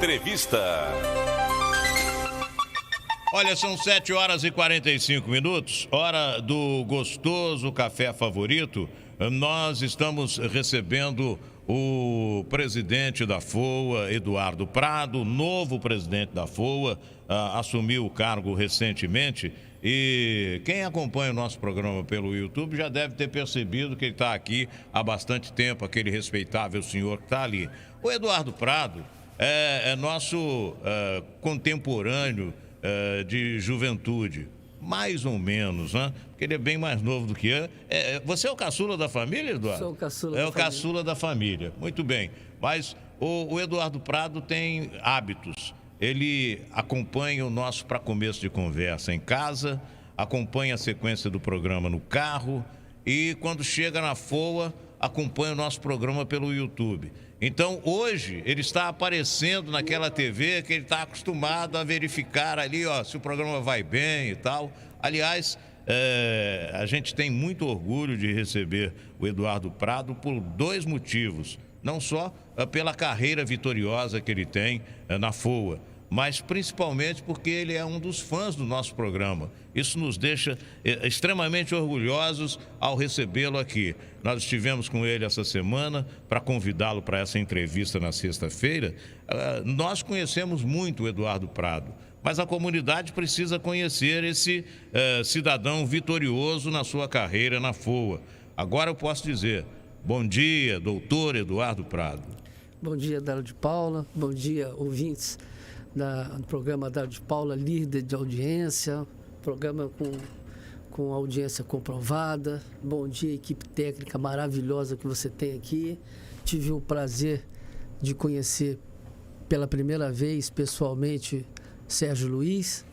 Entrevista. Olha, são 7h45, hora do gostoso café favorito. Nós estamos recebendo o presidente da FOA, Eduardo Prado, novo presidente da FOA, assumiu o cargo recentemente. E quem acompanha o nosso programa pelo YouTube já deve ter percebido que ele está aqui há bastante tempo, aquele respeitável senhor que está ali. O Eduardo Prado é nosso contemporâneo de juventude, mais ou menos, né? Porque ele é bem mais novo do que eu. Você é o caçula da família, Eduardo? Sou o caçula da família. É o caçula da família, muito bem. Mas o Eduardo Prado tem hábitos. Ele acompanha o nosso para começo de conversa em casa, acompanha a sequência do programa no carro e quando chega na FOA, acompanha o nosso programa pelo YouTube. Então, hoje, ele está aparecendo naquela TV que ele está acostumado a verificar ali, ó, se o programa vai bem e tal. Aliás, a gente tem muito orgulho de receber o Eduardo Prado por dois motivos. Não só pela carreira vitoriosa que ele tem na FOA, mas principalmente porque ele é um dos fãs do nosso programa. Isso nos deixa extremamente orgulhosos ao recebê-lo aqui. Nós estivemos com ele essa semana para convidá-lo para essa entrevista na sexta-feira. Nós conhecemos muito o Eduardo Prado, mas a comunidade precisa conhecer esse cidadão vitorioso na sua carreira na FOA. Agora eu posso dizer, bom dia, doutor Eduardo Prado. Bom dia, Dário de Paula. Bom dia, ouvintes do programa Dário de Paula, líder de audiência, programa com audiência comprovada. Bom dia, equipe técnica maravilhosa que você tem aqui. Tive o prazer de conhecer pela primeira vez, pessoalmente, Sérgio Luiz.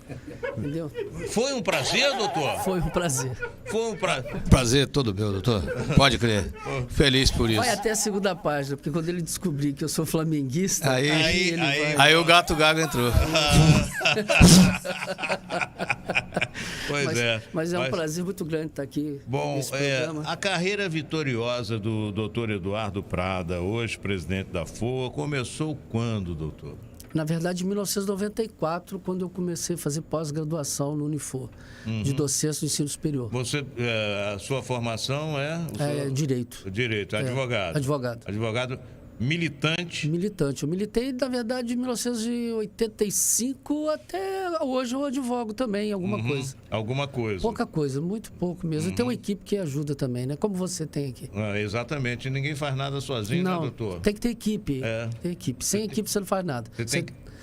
Entendeu? Foi um prazer, doutor? Foi um prazer. Foi um prazer. Prazer todo meu, doutor. Pode crer. Feliz por isso. Vai até a segunda página, porque quando ele descobrir que eu sou flamenguista, Aí o gato gago entrou. Mas é um prazer muito grande estar aqui nesse programa. A carreira vitoriosa do doutor Eduardo Prado, hoje presidente da FOA, começou quando, doutor? Na verdade, em 1994, quando eu comecei a fazer pós-graduação no Unifor, de docência do ensino superior. Você, a sua formação Direito. Direito, advogado. Advogado militante. Militante. Eu militei, na verdade, de 1985 até hoje eu advogo também, alguma coisa. Alguma coisa. Pouca coisa, muito pouco mesmo. E tem uma equipe que ajuda também, né? Como você tem aqui. Exatamente. Ninguém faz nada sozinho, não, né, doutor? Tem que ter equipe. Tem equipe. Sem equipe você não faz nada.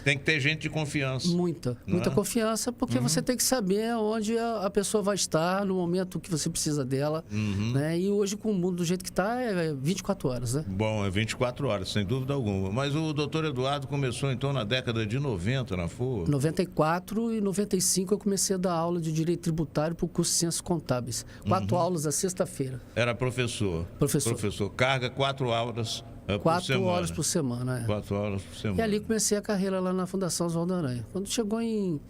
Tem que ter gente de confiança. Muita confiança, porque você tem que saber onde a pessoa vai estar no momento que você precisa dela. Né? E hoje, com o mundo do jeito que está, é 24 horas, né? Bom, é 24 horas, sem dúvida alguma. Mas o doutor Eduardo começou, então, na década de 90, na FOA? 94 e 95 eu comecei a dar aula de Direito Tributário para o curso de Ciências Contábeis. 4 aulas à sexta-feira. Era professor? Professor. Carga 4 aulas... 4 horas por semana. 4 horas por semana. E ali comecei a carreira lá na Fundação Oswaldo Aranha. Quando chegou em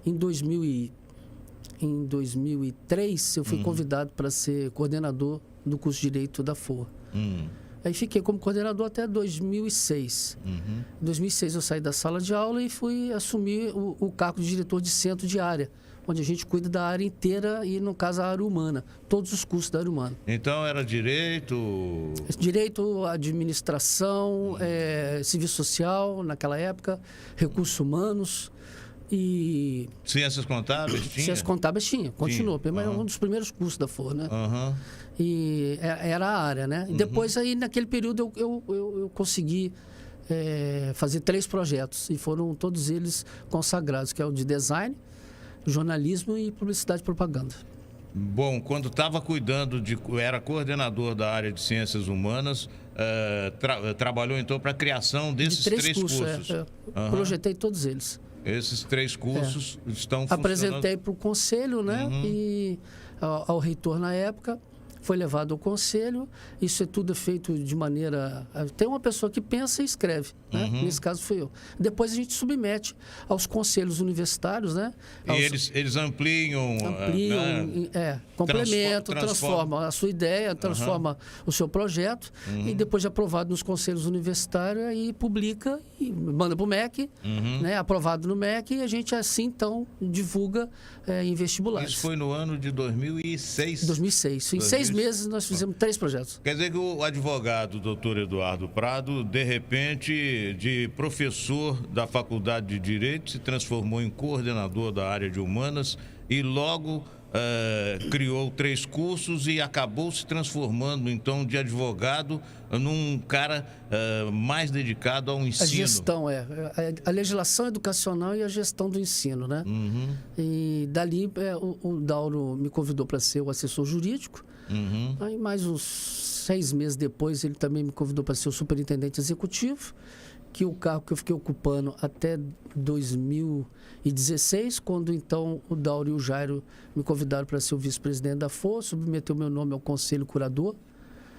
2003, eu fui convidado para ser coordenador do curso de Direito da FOA. Aí fiquei como coordenador até 2006. Em 2006 eu saí da sala de aula e fui assumir o cargo de diretor de centro de área, onde a gente cuida da área inteira e, no caso, a área humana. Todos os cursos da área humana. Então, era direito... Direito, administração, serviço social, naquela época, recursos humanos e... Ciências contábeis tinha? Ciências contábeis tinha, continuou. Mas é um dos primeiros cursos da FOA, né? E era a área, né? E depois, aí, naquele período, eu consegui... fazer 3 projetos, e foram todos eles consagrados, que é o de design, jornalismo e publicidade e propaganda. Bom, quando estava era coordenador da área de ciências humanas, trabalhou então para a criação desses 3 cursos. Projetei todos eles. Esses 3 cursos estão funcionando. Apresentei para o conselho, né? E ao reitor na época, foi levado ao conselho, isso é tudo feito de maneira... Tem uma pessoa que pensa e escreve, né? Nesse caso fui eu. Depois a gente submete aos conselhos universitários, né? E eles ampliam, né? Complementam, transformam a sua ideia, transforma o seu projeto e depois de aprovado nos conselhos universitários, aí publica e manda para o MEC, né? Aprovado no MEC, e a gente assim, então, divulga em vestibulares. Isso foi no ano de 2006? 2006. Em 6 meses nós fizemos 3 projetos. Quer dizer que o advogado, doutor Eduardo Prado, de repente, de professor da Faculdade de Direito, se transformou em coordenador da área de humanas e logo criou 3 cursos e acabou se transformando, então, de advogado num cara mais dedicado ao ensino. A gestão, a legislação educacional e a gestão do ensino, né? E dali o Dauro me convidou para ser o assessor jurídico. Aí mais uns 6 meses depois ele também me convidou para ser o superintendente executivo, que o cargo que eu fiquei ocupando até 2016, quando então o Dauro e o Jairo me convidaram para ser o vice-presidente da FOA, submeteu meu nome ao conselho curador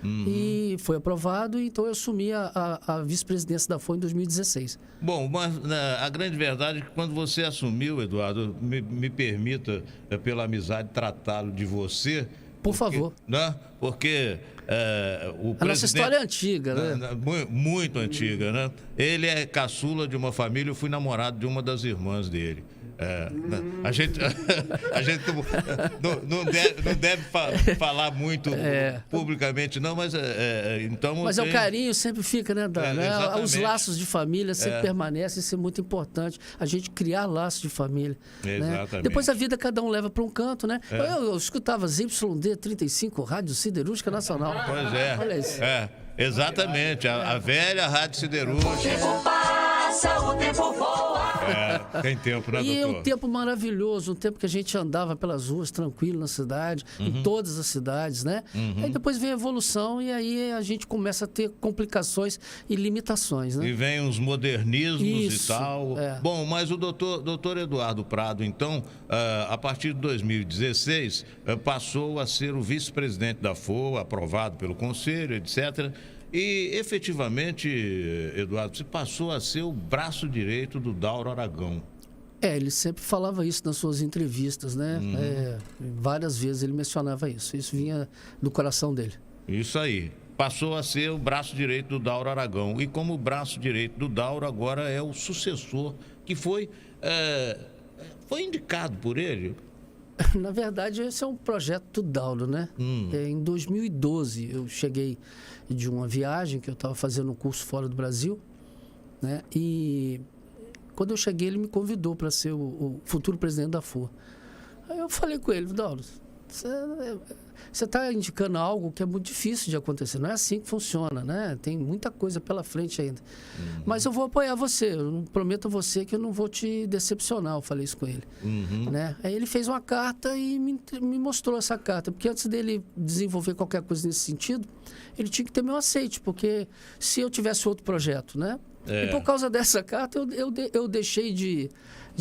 e foi aprovado, então eu assumi a vice-presidência da FOA em 2016. Bom, mas a grande verdade é que quando você assumiu, Eduardo, me permita, pela amizade, tratá-lo de você. Por favor. Né? Porque o presidente... A nossa história é antiga, né? Muito antiga, né? Ele é caçula de uma família, eu fui namorado de uma das irmãs dele. A gente não deve falar muito publicamente, não, mas então... Mas o carinho sempre fica, né, Dan? Os laços de família sempre permanecem, isso é muito importante. A gente criar laços de família. Exatamente. Né? Depois a vida cada um leva para um canto, né? Eu escutava ZYD 35, Rádio Siderúrgica Nacional. Pois é. Olha isso. Exatamente, a velha Rádio Siderúrgica. O tempo passa, o tempo voa. Tem tempo, né, doutor? E um tempo maravilhoso, um tempo que a gente andava pelas ruas tranquilo na cidade, em todas as cidades, né? Aí depois vem a evolução e aí a gente começa a ter complicações e limitações, né? E vem os modernismos Isso, e tal. Bom, mas o doutor Eduardo Prado, então, a partir de 2016, passou a ser o vice-presidente da FOA, aprovado pelo Conselho, etc. E, efetivamente, Eduardo, você passou a ser o braço direito do Dauro Aragão. Ele sempre falava isso nas suas entrevistas, né? Várias vezes ele mencionava isso. Isso vinha do coração dele. Isso aí. Passou a ser o braço direito do Dauro Aragão. E como braço direito do Dauro, agora é o sucessor, que foi indicado por ele. Na verdade, esse é um projeto do Dauro, né? Em 2012, eu cheguei de uma viagem que eu estava fazendo um curso fora do Brasil, né? E quando eu cheguei, ele me convidou para ser o futuro presidente da FOA. Aí eu falei com ele, Dauro, você está indicando algo que é muito difícil de acontecer. Não é assim que funciona, né? Tem muita coisa pela frente ainda. Mas eu vou apoiar você. Eu prometo a você que eu não vou te decepcionar. Eu falei isso com ele. Né? Aí ele fez uma carta e me mostrou essa carta. Porque antes dele desenvolver qualquer coisa nesse sentido, ele tinha que ter meu aceite. Porque se eu tivesse outro projeto, né? E por causa dessa carta, eu deixei de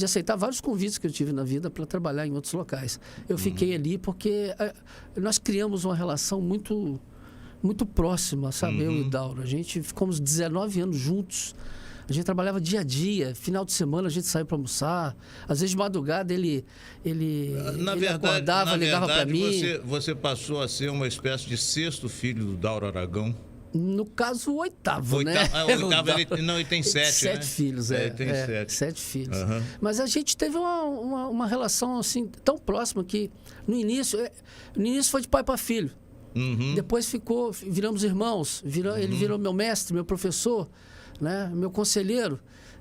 aceitar vários convites que eu tive na vida para trabalhar em outros locais. Eu fiquei ali porque nós criamos uma relação muito, muito próxima, sabe? Eu e o Dauro. A gente ficamos 19 anos juntos. A gente trabalhava dia a dia. Final de semana a gente saía para almoçar. Às vezes de madrugada ele acordava, ligava para mim. Você passou a ser uma espécie de 6º filho do Dauro Aragão? No caso, o 8º, né? Ele tem 7, 7 filhos, Ele tem 7. 7 filhos. Mas a gente teve uma relação assim tão próxima que no início foi de pai para filho. Depois viramos irmãos. Ele virou meu mestre, meu professor, né? Meu conselheiro.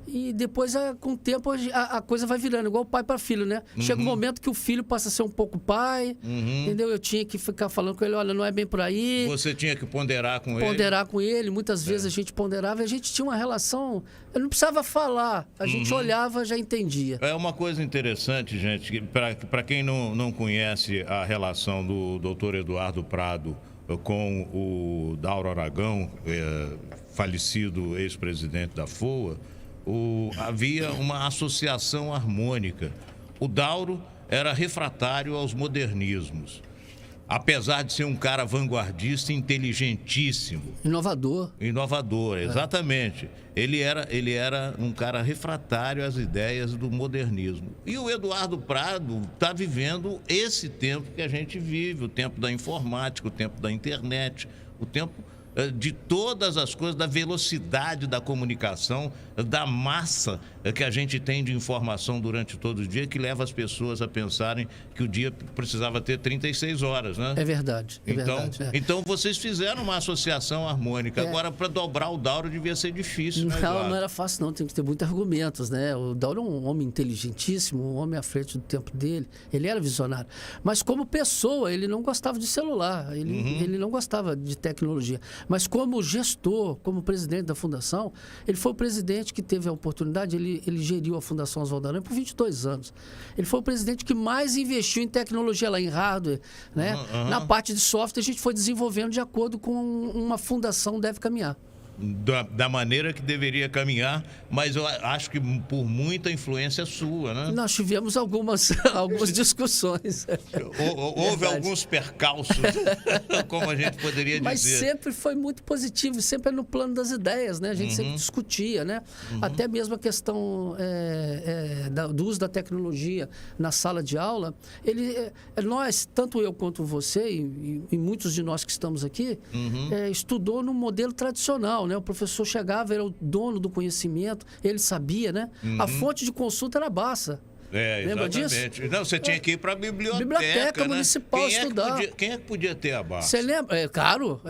E depois, com o tempo, a coisa vai virando, igual pai para filho, né? Chega um momento que o filho passa a ser um pouco pai, entendeu? Eu tinha que ficar falando com ele, olha, não é bem por aí. Você tinha que ponderar com ele? Ponderar com ele, muitas vezes a gente ponderava e a gente tinha uma relação, eu não precisava falar, a gente olhava, já entendia. É uma coisa interessante, gente, para quem não conhece a relação do doutor Eduardo Prado com o Dauro Aragão, falecido ex-presidente da FOA, havia uma associação harmônica. O Dauro era refratário aos modernismos. apesar de ser um cara vanguardista, inteligentíssimo. Inovador, exatamente. Ele era um cara refratário às ideias do modernismo. E o Eduardo Prado está vivendo esse tempo que a gente vive, o tempo da informática, o tempo da internet, o tempo de todas as coisas, da velocidade da comunicação, da massa que a gente tem de informação durante todo o dia, que leva as pessoas a pensarem que o dia precisava ter 36 horas, né? É verdade. Então vocês fizeram uma associação harmônica. Agora, para dobrar o Dauro devia ser difícil, né, Eduardo? Não era fácil, não. Tem que ter muitos argumentos, né? O Dauro é um homem inteligentíssimo, um homem à frente do tempo dele. Ele era visionário. Mas como pessoa, ele não gostava de celular, ele não gostava de tecnologia. Mas como gestor, como presidente da fundação, ele foi o presidente que teve a oportunidade, ele geriu a Fundação Oswaldo Aranha por 22 anos. Ele foi o presidente que mais investiu em tecnologia lá, em hardware, né? Na parte de software, a gente foi desenvolvendo de acordo com uma fundação deve caminhar. Da maneira que deveria caminhar, mas eu acho que por muita influência sua, né? Nós tivemos algumas discussões. Houve alguns percalços, como a gente poderia dizer. Mas sempre foi muito positivo, sempre no plano das ideias, né? A gente sempre discutia, né? Até mesmo a questão do uso da tecnologia na sala de aula. Nós, tanto eu quanto você e muitos de nós que estamos aqui, estudou no modelo tradicional. Né? O professor chegava, era o dono do conhecimento, ele sabia, né? A fonte de consulta era a Barça. Lembra exatamente. disso? Não, você tinha que ir para a biblioteca né? municipal estudar. Quem é que podia ter a Barça? Você lembra? É caro.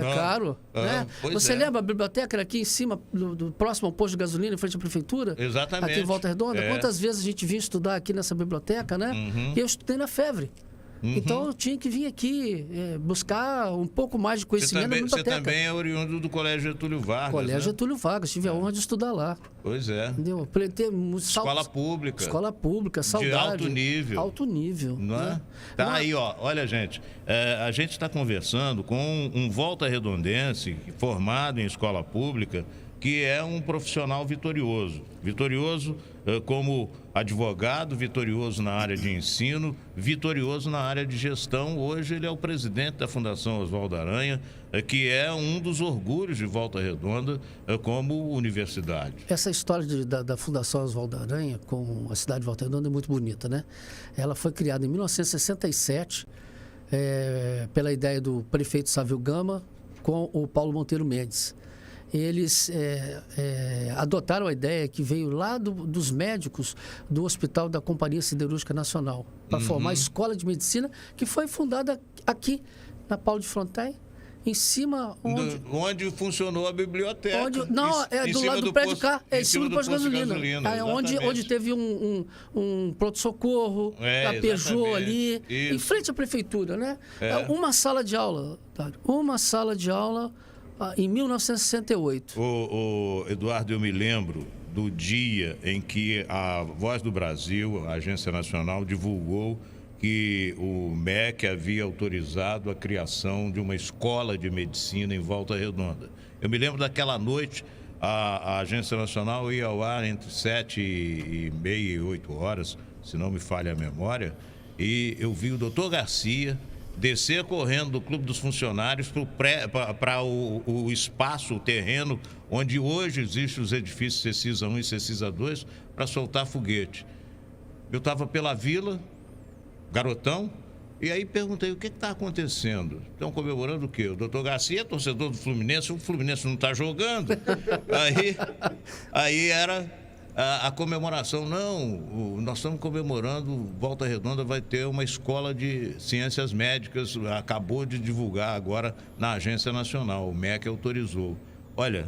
Né? Você lembra a biblioteca era aqui em cima, do próximo ao posto de gasolina, em frente à prefeitura? Exatamente. Aqui em Volta Redonda? Quantas vezes a gente vinha estudar aqui nessa biblioteca, né? E eu estudei na FEVRE. Então eu tinha que vir aqui buscar um pouco mais de conhecimento na biblioteca. Você também é oriundo do Colégio Getúlio Vargas. Colégio né? Getúlio Vargas, tive a honra de estudar lá. Pois é. Entendeu? Escola pública. Escola pública, saudade. De alto nível. Alto nível. Não é? Né? Tá aí, ó. Olha, gente, a gente está conversando com um volta redondense formado em escola pública, que é um profissional vitorioso. Vitorioso como advogado, vitorioso na área de ensino, vitorioso na área de gestão. Hoje ele é o presidente da Fundação Oswaldo Aranha, que é um dos orgulhos de Volta Redonda como universidade. Essa história da Fundação Oswaldo Aranha com a cidade de Volta Redonda é muito bonita, né? Ela foi criada em 1967 pela ideia do prefeito Sávio Gama com o Paulo Monteiro Mendes. Eles adotaram a ideia que veio lá dos médicos do Hospital da Companhia Siderúrgica Nacional para formar a Escola de Medicina, que foi fundada aqui na Paulo de Frontin, em cima onde funcionou a biblioteca. Do lado do prédio cá, em cima do posto de gasolina. Onde teve um pronto-socorro, a Peugeot ali, isso. Em frente à prefeitura, né? Uma sala de aula, em 1968. Eduardo, eu me lembro do dia em que a Voz do Brasil, a Agência Nacional, divulgou que o MEC havia autorizado a criação de uma escola de medicina em Volta Redonda. Eu me lembro daquela noite, a Agência Nacional ia ao ar entre 7h30 e 8 horas, se não me falha a memória, e eu vi o doutor Garcia descer correndo do Clube dos Funcionários para o espaço, o terreno, onde hoje existem os edifícios Cecisa 1 e Cecisa 2, para soltar foguete. Eu estava pela vila, garotão, e aí perguntei, o que está acontecendo? Estão comemorando o quê? O doutor Garcia é torcedor do Fluminense, o Fluminense não está jogando. Aí era a comemoração. Não, nós estamos comemorando, Volta Redonda vai ter uma escola de ciências médicas, acabou de divulgar agora na Agência Nacional, o MEC autorizou. Olha,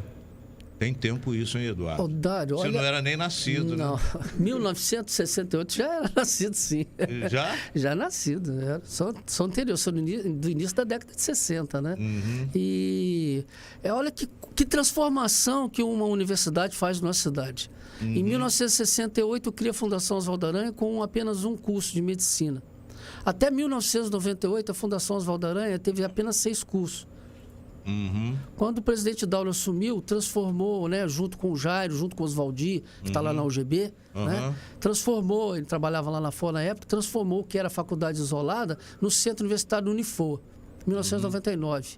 tem tempo isso, hein, Eduardo? Dário, você não era nem nascido, não, né? 1968 já era nascido, sim. Já? Já nascido. Sou anterior, sou do início da década de 60, né? E olha que transformação que uma universidade faz na nossa cidade. Em 1968, cria a Fundação Oswaldo Aranha com apenas um curso de medicina. Até 1998, a Fundação Oswaldo Aranha teve apenas 6 cursos. Quando o presidente Dauro assumiu, transformou, né, junto com o Jairo, junto com o Oswaldi, que está lá na UGB, né, transformou, ele trabalhava lá na FOA na época, transformou o que era a faculdade isolada no Centro Universitário Unifor. 1999.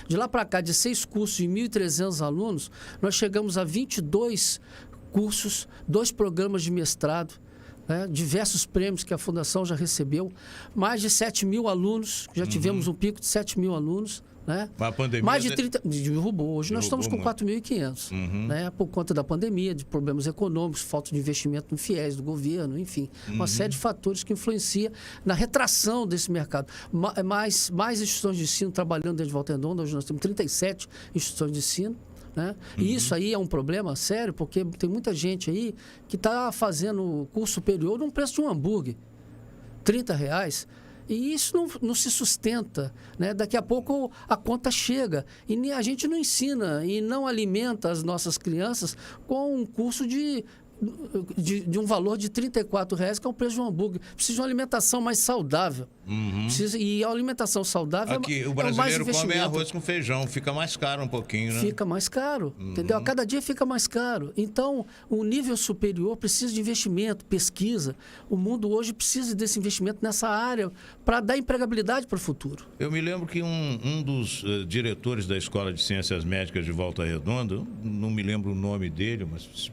De lá para cá, de 6 cursos e 1.300 alunos, nós chegamos a 22 cursos, 2 programas de mestrado, né? Diversos prêmios que a Fundação já recebeu, mais de 7.000 alunos, já tivemos um pico de 7.000 alunos. Né? A pandemia Mais de 30... Derrubou. Hoje nós estamos com muito. 4.500. Né? Por conta da pandemia, de problemas econômicos, falta de investimento no FIES do governo, enfim. Uma série de fatores que influenciam na retração desse mercado. Mais instituições de ensino trabalhando dentro de Volta Redonda. Hoje nós temos 37 instituições de ensino. Né? E isso aí é um problema sério, porque tem muita gente aí que está fazendo curso superior num preço de um hambúrguer. R$30. E isso não se sustenta, né? Daqui a pouco a conta chega e a gente não ensina e não alimenta as nossas crianças com um curso de um valor de R$34, que é o preço de um hambúrguer. Precisa de uma alimentação mais saudável. E a alimentação saudável Aqui, o mais brasileiro come investimento. arroz com feijão, fica mais caro um pouquinho, né? Fica mais caro, entendeu? A cada dia fica mais caro. Então, o nível superior precisa de investimento, pesquisa. O mundo hoje precisa desse investimento nessa área para dar empregabilidade para o futuro. Eu me lembro que um dos diretores da Escola de Ciências Médicas de Volta Redonda, não me lembro o nome dele, mas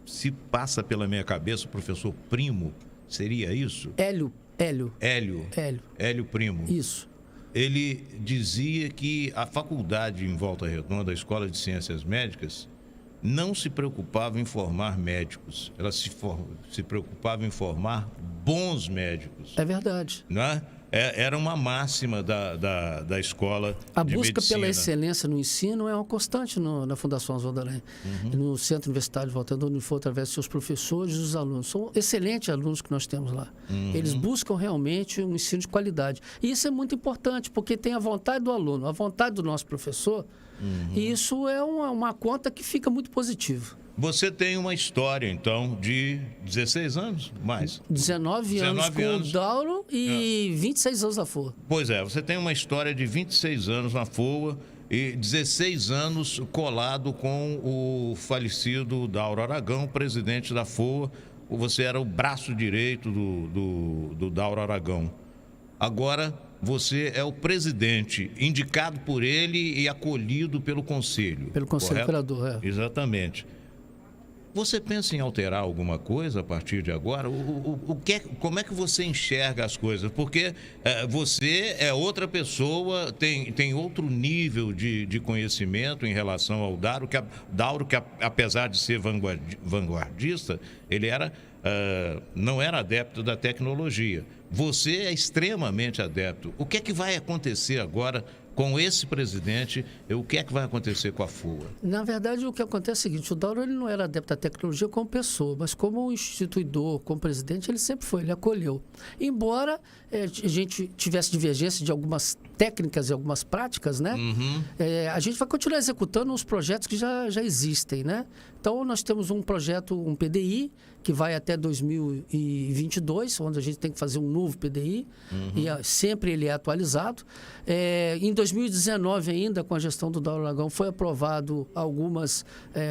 se passa pela minha cabeça, o professor Primo, seria isso? Hélio Primo. Isso. Ele dizia que a faculdade em Volta Redonda, a Escola de Ciências Médicas, não se preocupava em formar médicos. Ela se preocupava em formar bons médicos. É verdade. Não é? Era uma máxima da escola A de busca medicina. pela excelência no ensino é uma constante na Fundação Oswaldo Aranha. No Centro Universitário de Volta Redonda, onde for através de seus professores e dos alunos. São excelentes alunos que nós temos lá. Eles buscam realmente um ensino de qualidade. E isso é muito importante, porque tem a vontade do aluno, a vontade do nosso professor, e isso é uma conta que fica muito positiva. Você tem uma história, então, de 16 anos? Mais? 19 anos com o Dauro e 26 anos na FOA. Pois é, você tem uma história de 26 anos na FOA e 16 anos colado com o falecido Dauro Aragão, presidente da FOA. Você era o braço direito do Dauro Aragão. Agora, você é o presidente, indicado por ele e acolhido pelo conselho. Pelo conselho curador, é. Exatamente. Você pensa em alterar alguma coisa a partir de agora? Como é que você enxerga as coisas? Porque você é outra pessoa, tem outro nível de conhecimento em relação ao Dauro, que apesar de ser vanguardista, ele não era adepto da tecnologia. Você é extremamente adepto. O que é que vai acontecer agora com esse presidente? O que é que vai acontecer com a FOA? Na verdade, o que acontece é o seguinte: o Dauro ele não era adepto da tecnologia como pessoa, mas como instituidor, como presidente, ele sempre foi, ele acolheu. Embora a gente tivesse divergência de algumas técnicas e algumas práticas, né? A gente vai continuar executando os projetos que já existem, né? Então, nós temos um projeto, um PDI, que vai até 2022, onde a gente tem que fazer um novo PDI, e sempre ele é atualizado. Em 2019 ainda, com a gestão do Dauro Aragão, foi aprovado algumas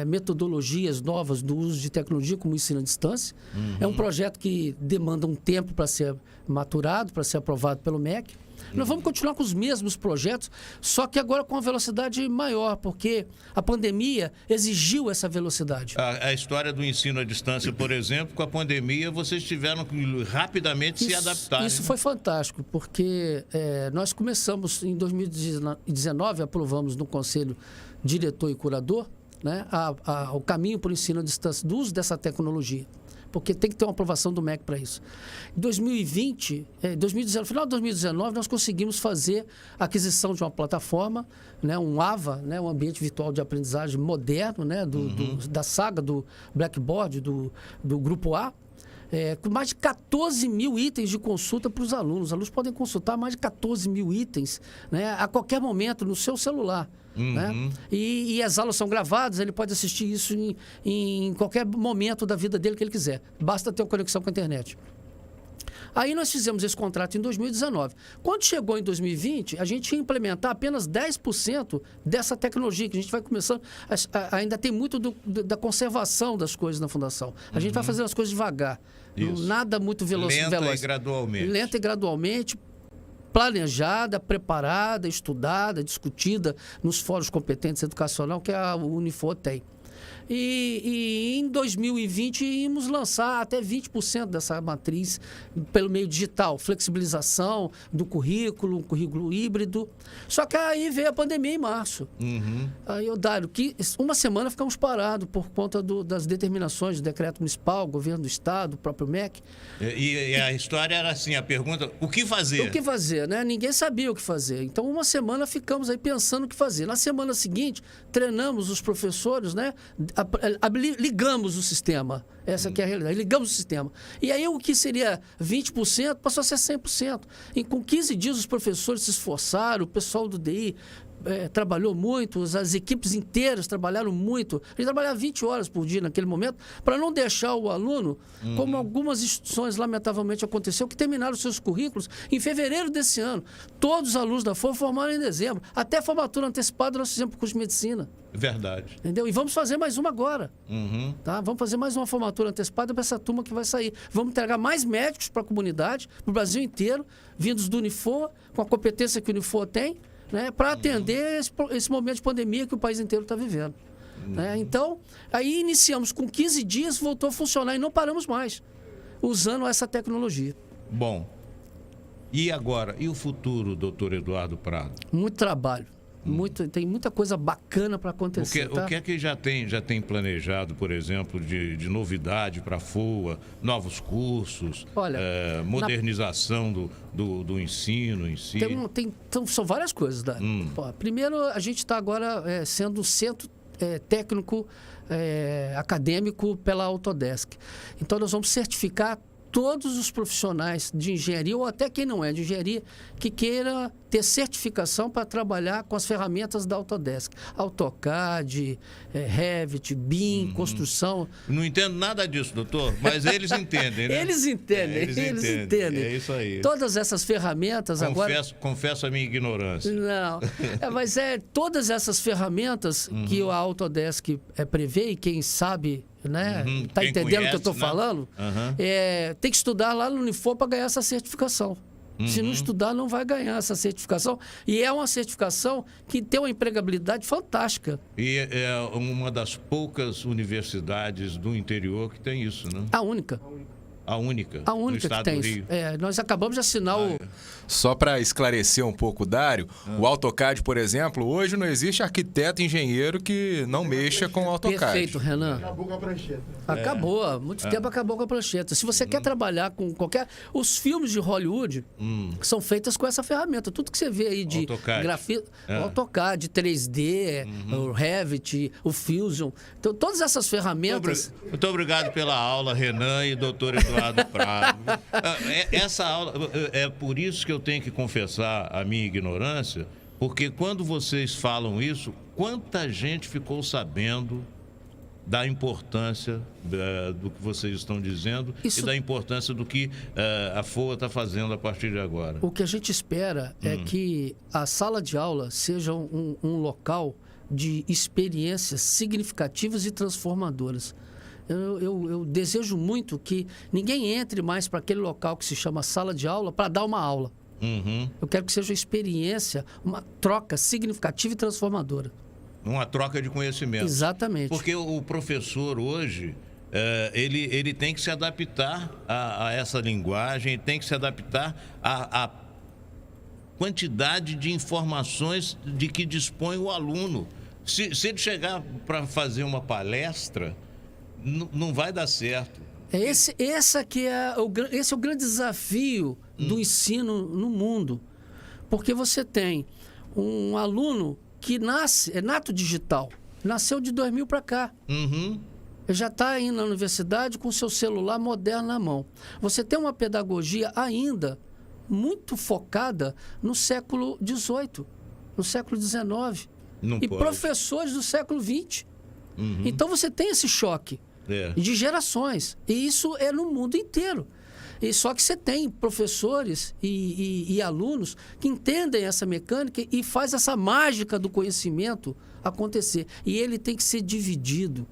metodologias novas do uso de tecnologia, como ensino à distância. É um projeto que demanda um tempo para ser maturado, para ser aprovado pelo MEC. Nós vamos continuar com os mesmos projetos, só que agora com uma velocidade maior, porque a pandemia exigiu essa velocidade. A história do ensino à distância, por exemplo, com a pandemia, vocês tiveram que rapidamente se adaptar. Isso foi fantástico, porque nós começamos em 2019, aprovamos no Conselho Diretor e Curador, né, o caminho para o ensino à distância, do uso dessa tecnologia. Porque tem que ter uma aprovação do MEC para isso. Em 2020, no final de 2019, nós conseguimos fazer a aquisição de uma plataforma, né, um AVA, né, um ambiente virtual de aprendizagem moderno, né, da saga do Blackboard, do Grupo A, com mais de 14 mil itens de consulta para os alunos. Os alunos podem consultar mais de 14 mil itens, né, a qualquer momento no seu celular. Né? E as aulas são gravadas, ele pode assistir isso em qualquer momento da vida dele que ele quiser. Basta ter uma conexão com a internet. Aí nós fizemos esse contrato em 2019. Quando chegou em 2020, a gente ia implementar apenas 10% dessa tecnologia, que a gente vai começando... Ainda tem muito da conservação das coisas na Fundação. A gente vai fazendo as coisas devagar. Nada muito veloz. Lenta e gradualmente. Lenta e gradualmente, planejada, preparada, estudada, discutida nos fóruns competentes educacional que a Unifor tem. E em 2020 íamos lançar até 20% dessa matriz pelo meio digital, flexibilização do currículo, um currículo híbrido. Só que aí veio a pandemia em março. Aí eu Dário, que uma semana ficamos parados por conta das determinações do decreto municipal, governo do estado, o próprio MEC. E a história era assim, a pergunta, o que fazer? O que fazer, né? Ninguém sabia o que fazer. Então, uma semana ficamos aí pensando o que fazer. Na semana seguinte, treinamos os professores, né? Ligamos o sistema. Essa que é a realidade. Ligamos o sistema. E aí o que seria 20% passou a ser 100%. E com 15 dias os professores se esforçaram, o pessoal do DI trabalhou muito, as equipes inteiras trabalharam muito. A gente trabalhava 20 horas por dia naquele momento para não deixar o aluno, como algumas instituições lamentavelmente aconteceu, que terminaram seus currículos em fevereiro desse ano. Todos os alunos da FOA formaram em dezembro. Até a formatura antecipada nós fizemos para o curso de medicina. Verdade. Entendeu? E vamos fazer mais uma agora. Tá? Vamos fazer mais uma formatura antecipada para essa turma que vai sair. Vamos entregar mais médicos para a comunidade, para o Brasil inteiro, vindos do Unifor, com a competência que o Unifor tem, né, para atender esse momento de pandemia que o país inteiro está vivendo. Né? Então, aí iniciamos com 15 dias, voltou a funcionar e não paramos mais, usando essa tecnologia. Bom, e agora? E o futuro, doutor Eduardo Prado? Muito trabalho. Tem muita coisa bacana para acontecer. O que é que já tem planejado, por exemplo, de novidade para a FOA, novos cursos, Olha, modernização do ensino em si? São várias coisas, Dani. Primeiro, a gente está agora sendo centro técnico acadêmico pela Autodesk. Então, nós vamos certificar todos os profissionais de engenharia, ou até quem não é de engenharia, que queira ter certificação para trabalhar com as ferramentas da Autodesk. AutoCAD, Revit, BIM, construção. Não entendo nada disso, doutor, mas eles entendem, né? Eles entendem. É isso aí. Todas essas ferramentas agora... Confesso a minha ignorância. Não, mas todas essas ferramentas que a Autodesk prevê, e quem sabe... né? Tá entendendo o que eu estou falando? Tem que estudar lá no Unifor para ganhar essa certificação. Se não estudar, não vai ganhar essa certificação. E é uma certificação que tem uma empregabilidade fantástica. E é uma das poucas universidades do interior que tem isso, né? A única. A única no estado que tem do Rio. Nós acabamos de assinar Só para esclarecer um pouco, Dário, o AutoCAD, por exemplo, hoje não existe arquiteto e engenheiro que não mexa com o AutoCAD. Perfeito, Renan. Acabou com a prancheta. Acabou. Há muito tempo acabou com a prancheta. Se você quer trabalhar com qualquer... Os filmes de Hollywood são feitos com essa ferramenta. Tudo que você vê aí de grafite, AutoCAD, 3D, o Revit, o Fusion. Então, todas essas ferramentas... Muito obrigado pela aula, Renan e doutor Eduardo Prado. Essa aula, é por isso que eu tenho que confessar a minha ignorância, porque quando vocês falam isso, quanta gente ficou sabendo da importância do que vocês estão dizendo e da importância do que a FOA está fazendo a partir de agora. O que a gente espera é que a sala de aula seja um local de experiências significativas e transformadoras. Eu desejo muito que ninguém entre mais para aquele local que se chama sala de aula para dar uma aula. Eu quero que seja uma experiência, uma troca significativa e transformadora. Uma troca de conhecimento. Exatamente. Porque o professor hoje, ele tem que se adaptar a essa linguagem, tem que se adaptar à quantidade de informações de que dispõe o aluno. Se ele chegar para fazer uma palestra... Não vai dar certo. Esse é o grande desafio do ensino no mundo. Porque você tem um aluno que é nato digital. Nasceu de 2000 para cá. Ele já está indo na universidade com o seu celular moderno na mão. Você tem uma pedagogia ainda muito focada no século XVIII, no século XIX. E professores do século XX. Então você tem esse choque. De gerações. E isso é no mundo inteiro. E só que você tem professores e alunos que entendem essa mecânica e faz essa mágica do conhecimento acontecer. E ele tem que ser dividido.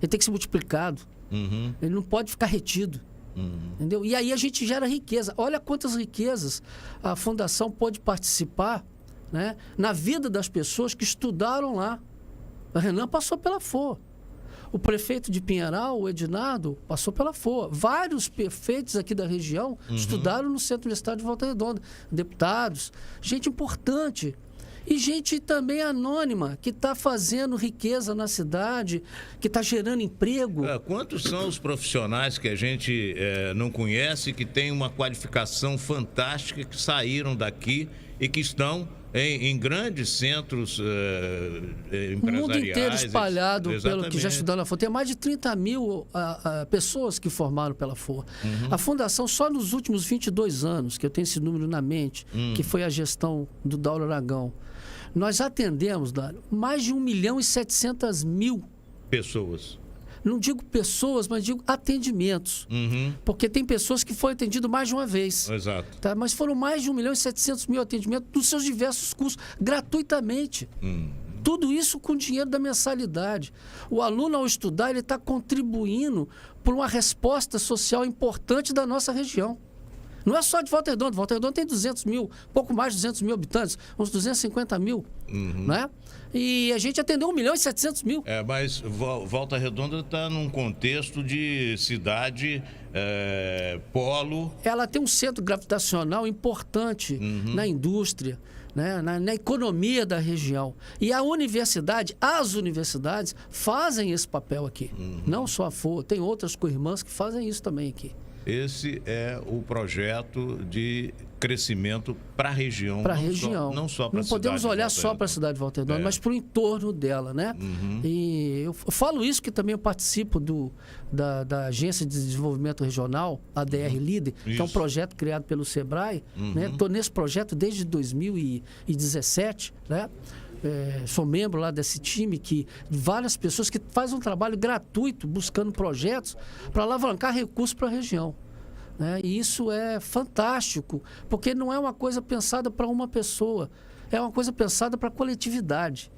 Ele tem que ser multiplicado. Ele não pode ficar retido. Entendeu? E aí a gente gera riqueza. Olha quantas riquezas a Fundação pode participar, né, na vida das pessoas que estudaram lá. A Renan passou pela FOA. O prefeito de Pinheiral, o Edinardo, passou pela FOA. Vários prefeitos aqui da região estudaram no Centro Universitário de Volta Redonda. Deputados, gente importante. E gente também anônima, que está fazendo riqueza na cidade, que está gerando emprego. Quantos são os profissionais que a gente não conhece, que têm uma qualificação fantástica, que saíram daqui e que estão em grandes centros empresariais. O mundo inteiro espalhado pelo que Exatamente. já estudou na FOA. Tem mais de 30 mil pessoas que formaram pela FOA. A Fundação, só nos últimos 22 anos, que eu tenho esse número na mente, que foi a gestão do Dauro Aragão, nós atendemos, Dário, mais de 1.700.000 pessoas. Não digo pessoas, mas digo atendimentos. Porque tem pessoas que foram atendidas mais de uma vez. Exato. Tá? Mas foram mais de 1.700.000 atendimentos dos seus diversos cursos, gratuitamente. Tudo isso com dinheiro da mensalidade. O aluno, ao estudar, ele está contribuindo por uma resposta social importante da nossa região. Não é só de Volta Redonda. Volta Redonda tem 200 mil, pouco mais de 200 mil habitantes, uns 250 mil, né? E a gente atendeu 1.700.000. Mas Volta Redonda está num contexto de cidade polo. Ela tem um centro gravitacional importante na indústria, né? Na economia da região. E as universidades fazem esse papel aqui. Não só a FOA, tem outras co-irmãs que fazem isso também aqui. Esse é o projeto de crescimento para a região. Para a região. Não só para a cidade. Não podemos olhar de Volta só para a cidade de Volta Redonda, mas para o entorno dela, né? E eu falo isso que também eu participo da Agência de Desenvolvimento Regional, ADR Líder, que é um projeto criado pelo SEBRAE. Estou nesse projeto desde 2017, né? Sou membro lá desse time, que várias pessoas que fazem um trabalho gratuito buscando projetos para alavancar recursos para a região, né? E isso é fantástico, porque não é uma coisa pensada para uma pessoa, é uma coisa pensada para a coletividade,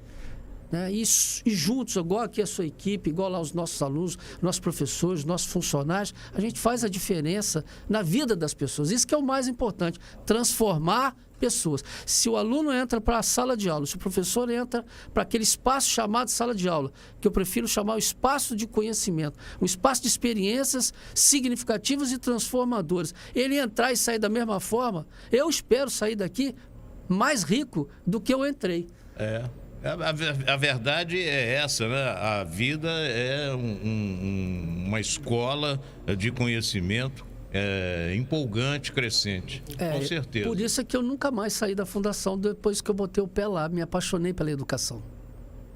né? E juntos, igual aqui a sua equipe, igual lá os nossos alunos, nossos professores, nossos funcionários, a gente faz a diferença na vida das pessoas. Isso que é o mais importante, transformar pessoas. Se o aluno entra para a sala de aula, se o professor entra para aquele espaço chamado sala de aula, que eu prefiro chamar o espaço de conhecimento, um espaço de experiências significativas e transformadoras, ele entrar e sair da mesma forma, eu espero sair daqui mais rico do que eu entrei. A verdade é essa, né? A vida é uma escola de conhecimento empolgante, crescente, com certeza. Por isso é que eu nunca mais saí da Fundação depois que eu botei o pé lá, me apaixonei pela educação.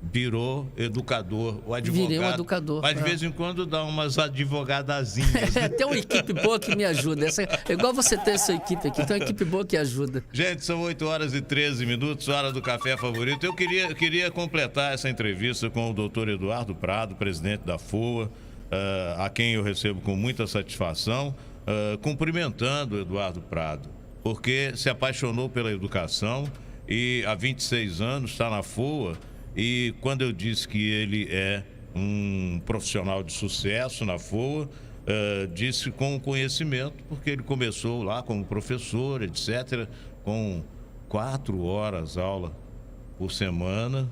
Virou educador, o advogado. Virei um educador. Mas de vez em quando dá umas advogadazinhas. Tem uma equipe boa que me ajuda. É igual você ter essa equipe aqui, tem uma equipe boa que ajuda. Gente, são 8h13, hora do café favorito. Eu queria completar essa entrevista com o doutor Eduardo Prado, presidente da FOA, a quem eu recebo com muita satisfação, cumprimentando o Eduardo Prado, porque se apaixonou pela educação e há 26 anos está na FOA. E quando eu disse que ele é um profissional de sucesso na FOA, disse com conhecimento, porque ele começou lá como professor, etc., com 4 horas aula por semana.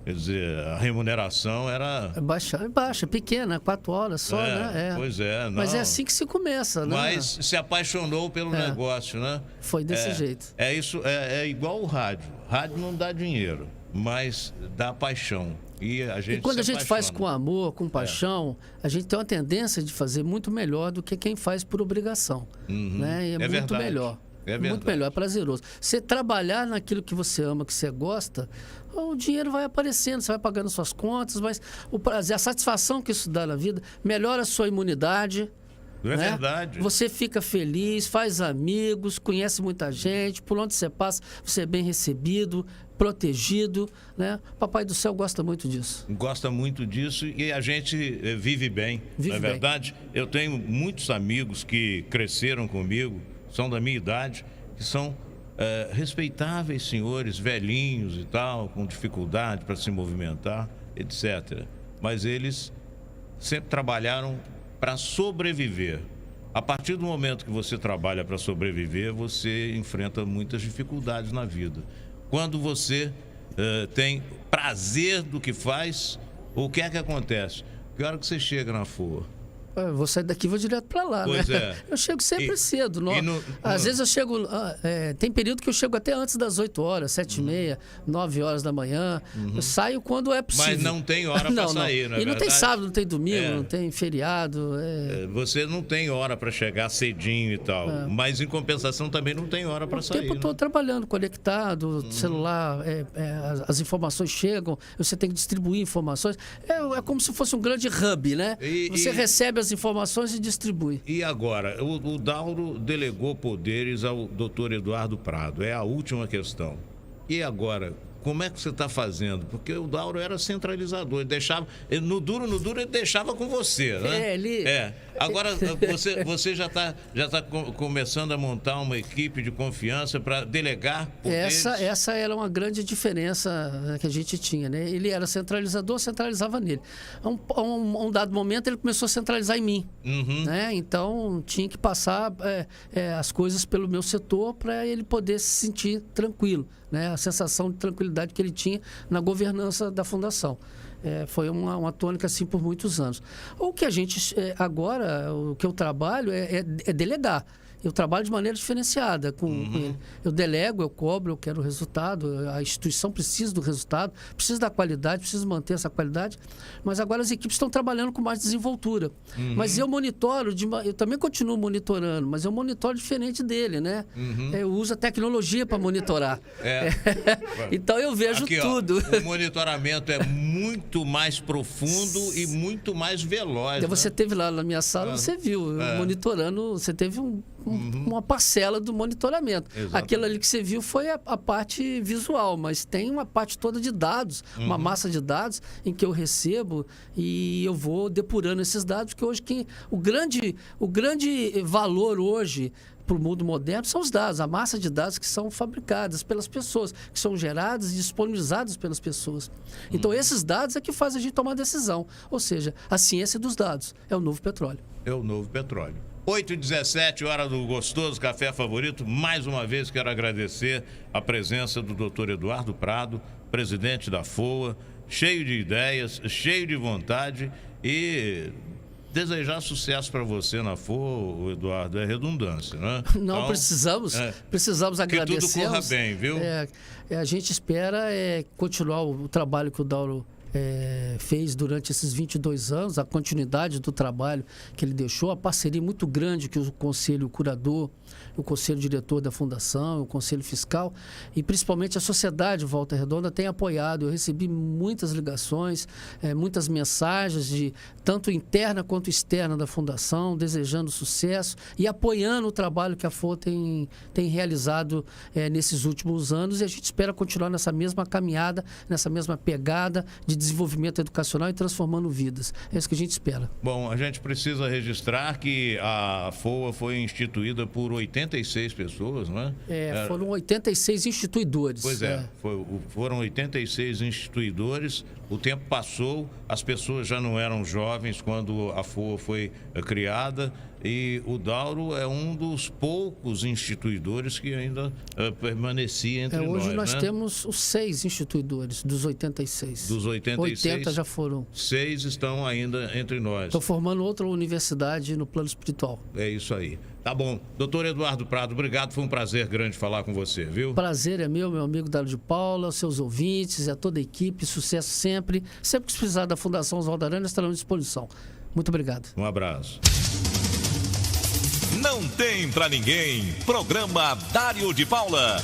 Quer dizer, a remuneração era... Baixa, pequena, 4 horas só, né? Pois é. Não. Mas é assim que se começa, né? Mas se apaixonou pelo negócio, né? Foi desse jeito. É isso, é igual o rádio. Rádio não dá dinheiro, mas dá paixão. E quando a gente faz com amor, com paixão, a gente tem uma tendência de fazer muito melhor do que quem faz por obrigação. Né? E é muito verdade. melhor. É muito melhor, é prazeroso. Você trabalhar naquilo que você ama, que você gosta, o dinheiro vai aparecendo, você vai pagando suas contas, mas o prazer, a satisfação que isso dá na vida, melhora a sua imunidade. É verdade. Você fica feliz, faz amigos, conhece muita gente, por onde você passa, você é bem recebido, protegido, né? Papai do Céu gosta muito disso. Gosta muito disso e a gente vive bem, não é verdade? Eu tenho muitos amigos que cresceram comigo, são da minha idade, que são respeitáveis senhores, velhinhos e tal, com dificuldade para se movimentar, etc. Mas eles sempre trabalharam para sobreviver. A partir do momento que você trabalha para sobreviver, você enfrenta muitas dificuldades na vida. Quando você tem prazer do que faz, o que é que acontece? Que hora que você chega na FOA? Eu vou sair daqui e vou direto para lá, Pois né? é. Eu chego sempre cedo. Às e vezes eu chego... tem período que eu chego até antes das 8 horas, 7h30, 9 horas da manhã. Eu saio quando é possível. Mas não tem hora para sair, não é E não tem verdade? sábado, não tem domingo, não tem feriado. Você não tem hora para chegar cedinho e tal. Mas, em compensação, também não tem hora para O sair. tempo né? todo trabalhando, conectado, celular, as informações chegam, você tem que distribuir informações. É como se fosse um grande hub, né? Você recebe as informações e distribui. E agora, o Dauro delegou poderes ao doutor Eduardo Prado. É a última questão. E agora, como é que você está fazendo? Porque o Dauro era centralizador. Ele deixava. No duro, ele deixava com você, né? Agora, você já está começando a montar uma equipe de confiança para delegar poderes. Essa era uma grande diferença que a gente tinha, né? Ele era centralizador, centralizava nele. A um dado momento, ele começou a centralizar em mim. Né? Então, tinha que passar as coisas pelo meu setor para ele poder se sentir tranquilo. Né? A sensação de tranquilidade que ele tinha na governança da fundação. Foi uma tônica assim por muitos anos. O que a gente agora, o que eu trabalho é delegar. Eu trabalho de maneira diferenciada com ele. Eu delego, eu cobro, eu quero o resultado. A instituição precisa do resultado, precisa da qualidade, precisa manter essa qualidade. Mas agora as equipes estão trabalhando com mais desenvoltura. Mas eu monitoro, eu também continuo monitorando, mas eu monitoro diferente dele, né? Eu uso a tecnologia para monitorar. Então eu vejo aqui, tudo. O monitoramento é muito mais profundo e muito mais veloz. Você esteve lá na minha sala, você viu, monitorando, você teve uma parcela do monitoramento. Exatamente. Aquilo ali que você viu foi a parte visual, mas tem uma parte toda de dados, uma massa de dados em que eu recebo e eu vou depurando esses dados, porque hoje o grande valor hoje para o mundo moderno são os dados, a massa de dados que são fabricadas pelas pessoas, que são geradas e disponibilizadas pelas pessoas. Então, esses dados é que fazem a gente tomar decisão. Ou seja, a ciência dos dados é o novo petróleo. É o novo petróleo. 8h17, hora do gostoso café favorito. Mais uma vez quero agradecer a presença do doutor Eduardo Prado, presidente da FOA, cheio de ideias, cheio de vontade e desejar sucesso para você na FOA, Eduardo, é redundância, né? Não, então, precisamos agradecer. Que tudo corra bem, viu? A gente espera continuar o trabalho que o Dauro fez durante esses 22 anos, a continuidade do trabalho que ele deixou, a parceria muito grande que o Conselho Curador, o Conselho Diretor da Fundação, o Conselho Fiscal e principalmente a sociedade Volta Redonda tem apoiado. Eu recebi muitas ligações, muitas mensagens, tanto interna quanto externa da Fundação, desejando sucesso e apoiando o trabalho que a FOA tem realizado nesses últimos anos, e a gente espera continuar nessa mesma caminhada, nessa mesma pegada de desenvolvimento educacional e transformando vidas. É isso que a gente espera. Bom, a gente precisa registrar que a FOA foi instituída por 86 pessoas, não é? Foram 86 instituidores. Pois foram 86 instituidores. O tempo passou, as pessoas já não eram jovens quando a FOA foi criada, e o Dauro é um dos poucos instituidores que ainda permanecia entre nós. Hoje nós temos os 6 instituidores dos 86. Dos 86, 80 já foram. 6 estão ainda entre nós. Estou formando outra universidade no plano espiritual. É isso aí. Tá bom. Doutor Eduardo Prado, obrigado. Foi um prazer grande falar com você, viu? Prazer é meu amigo Dário de Paula, aos seus ouvintes, a toda a equipe. Sucesso sempre. Sempre que precisar da Fundação Oswaldo Aranha, estaremos à disposição. Muito obrigado. Um abraço. Não tem pra ninguém. Programa Dário de Paula.